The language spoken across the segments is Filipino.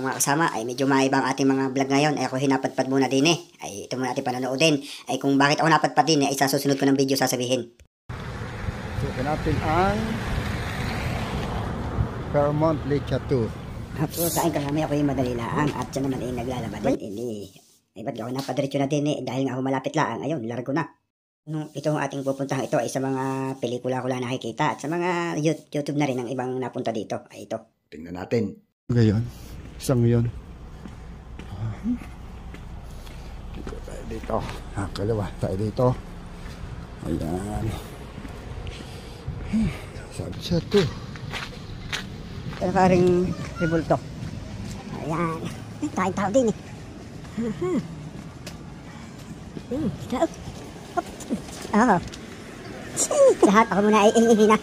mga kasama, ay medyo maibang ating mga vlog ngayon. Ay ako hinapadpad muna din eh. Ay ito muna natin panonoodin. Ay kung bakit ako napadpad din ay sa susunod ko ng video sasabihin. So natin ang Fairmont Lake 2. So sa akin kami ako yung madali laang at siya naman ay naglalaba din. Hindi. Ay ba't ako napadiretso na din eh. Dahil nga ako malapit laang. Ayun, largo na. Itong ating pupuntahan ito ay sa mga pelikula ko lang nakikita at sa mga YouTube na rin ang ibang napunta dito. Ay ito. Tingnan natin. Ngayon, isang yun. Dito tayo dito. Kalawa tayo dito. Ayan. Sabi siya to. Pero karing ribulto. Ayan. Tayong tao din eh. Oh. Lahat ako muna ay ihina.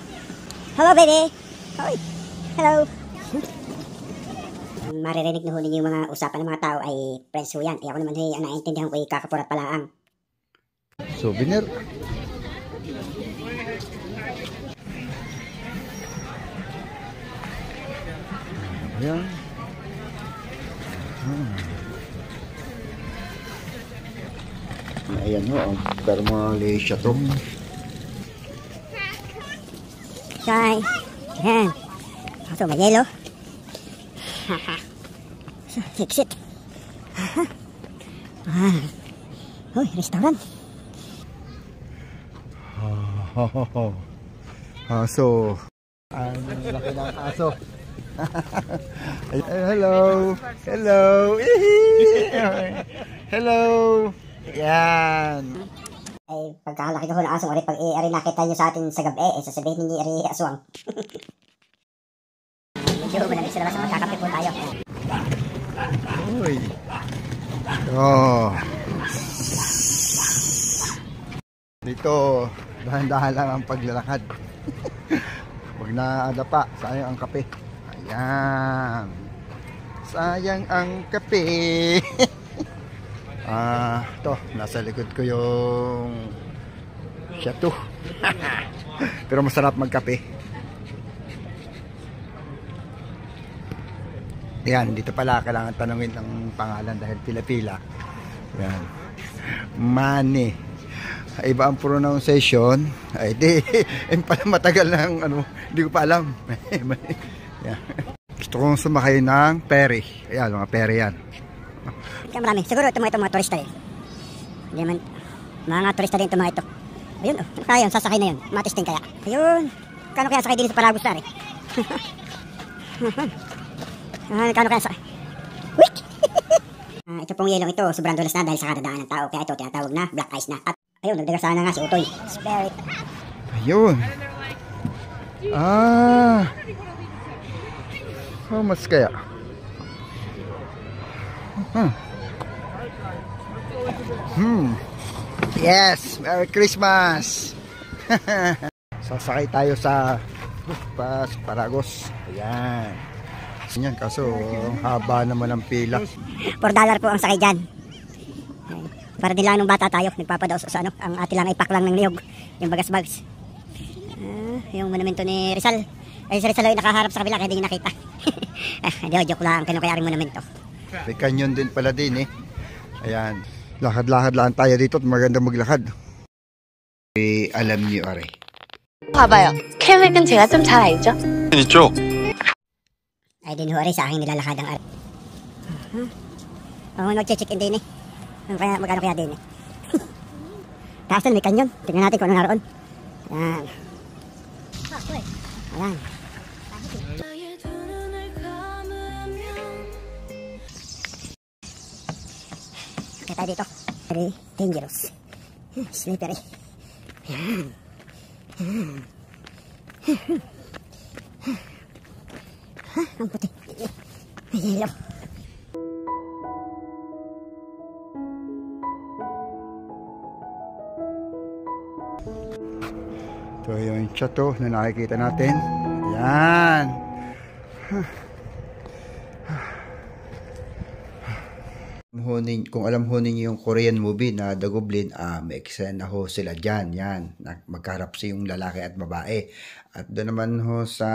Hello baby. Hoy. Hello. Maririnig na huli yung mga usapan ng mga tao ay friends ho yan. Ay ako naman ay naintindihan ko ay kakapurat palaang. Souvenir. Ayan. Ayan ho, ang Malaysia to. Hi. Ayan. Ito, may yelo. Fix it. Uy, restaurant. Aso. Ang laki ng aso. Hello. Hello. Hello. Yan. Ay, pagkakalaki ko ng aso, pag nakita nyo sa atin sa gabi, sasabihin ninyo aswang. Medyo malamig sa labas, magkakape po tayo. Uy. Oh. Dito, dahan-dahan lang ang paglalakad. Huwag na adapa, sayang ang kape. Ayan. Sayang ang kape. Ito, nasa likod ko yung Chateau. Pero masarap magkape. Yan, dito pala kailangan tanungin ang pangalan dahil pila-pila. Yan. Mani. Iba ang pronunciation. Ay, di. Pala matagal ng ano, hindi ko pa alam. Yan. Gusto kong sumakay ng ferry. Ayan, mga ferry yan. Kaya marami. Siguro ito mga turista rin. Hindi naman, mga turista rin ito mga ito. Ayun, kaya yun, sasakay na yun. Matisting kaya. Ayun. Kano kaya sakay din sa Paragustar eh. Kano kaya sakay. Wait! Ito pong yelong ito, sobrang dulas na dahil sa kadadaan ng tao. Kaya ito tinatawag na black ice na. At ayun, nagdagasana nga si Utoy. Spirit. Ayun. How much kaya? Yes, Merry Christmas. Sasakay tayo sa Paragos. Ayan. Yan, kaso haba naman ang pila. $4 po ang sakay dyan. Para din lang nung bata tayo, nagpapadaos sa ano, ang ati lang ay pack lang ng niyog, yung bagas-bags. Yung monumento ni Rizal. Ay si Rizal ay nakaharap sa kabila kaya hindi nakita. Hindi, joke lang, kinukayaring monumento. May canyon din pala din eh. Ayan. Lakad-lakad lang tayo dito at maganda maglakad. Alam niyo are. 봐봐요. 계획은 제가 좀 잘 알죠? 있죠? Ay din ho are sa aking nilalakad ang are. Nag-check in din eh. Magkano kaya din eh. Taas na may kanyon. Tingnan natin kung ano naroon. Ayan. Ayan. Kaya tayo dito. Very dangerous. Slippery. Ayan. Ang puti. May yellow. Ito yung Chateau na nakikita natin. Ayan. Kung alam ho ninyo yung Korean movie na The Goblin, may eksena ho sila dyan. Yan. Magkaharap sa yung lalaki at babae. At doon naman ho sa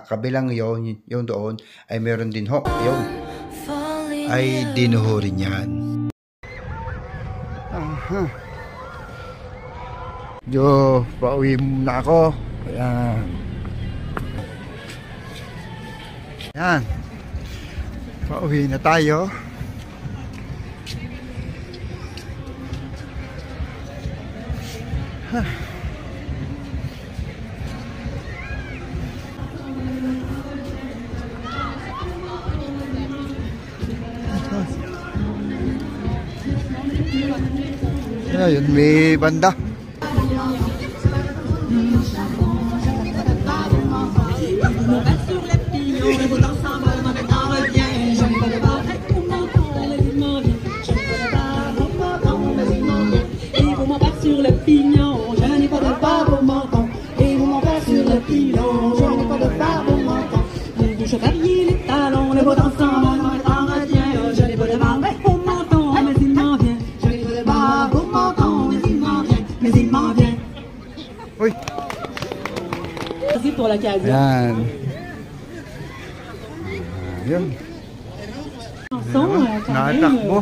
kabilang yung doon ay meron din ho. Yung ay dinuhurin yan. Aha. Jo, pauwi muna ako. Ayan. Ayan. Pauwi na tayo. Huh. Ayun, may banda. Uy. Yan. Yun. Nakatakbo.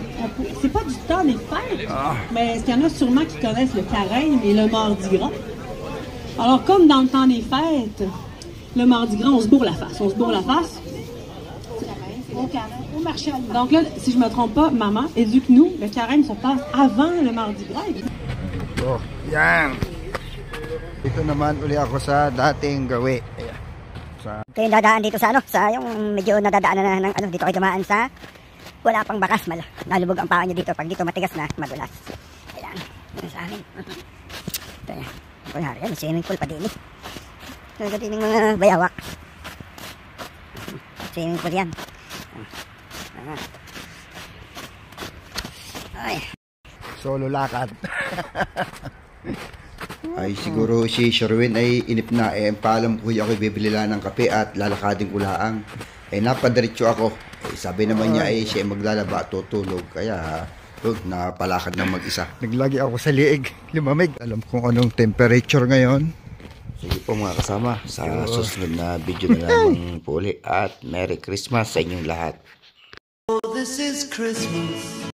C'est pas du temps des fêtes, mais il y en a sûrement qui connaissent le carême et le mardi gras. Alors, comme dans le temps des fêtes, le mardi gras, on se bourre la face. On se bourre la face. Au marché. Donc là, si je me trompe pas, maman, éduque-nous, le carême se passe avant le mardi gras. Oh, yan. Dito naman uli ako sa dating gawi. Ayan. Ito yung dadaan dito sa ano, sa yung medyo nadadaanan na ng ano, dito kayo dumaan sa wala pang bakas, nalubog ang paa nyo dito. Pag dito matigas na, madulas. Ayan, yun sa amin. Ito yan. Kunwari yan, swimming pool pa din eh. Talaga din yung mga bayawak. Swimming pool yan. Ay. Solo lakad. Ay siguro si Sherwin ay inip na eh. Paalam ko ako bibili lang ng kape at lalakadin ko laang. Eh napadiretso ako. Eh, sabi naman niya ay siya maglalaba at tutulog. Kaya napalakad ng mag-isa. Naglagi ako sa liig. Lumamig. Alam kung anong temperature ngayon. Sige po mga kasama. Sa susunod na video na lamang po ulit. At Merry Christmas sa inyong lahat. Oh, this is Christmas.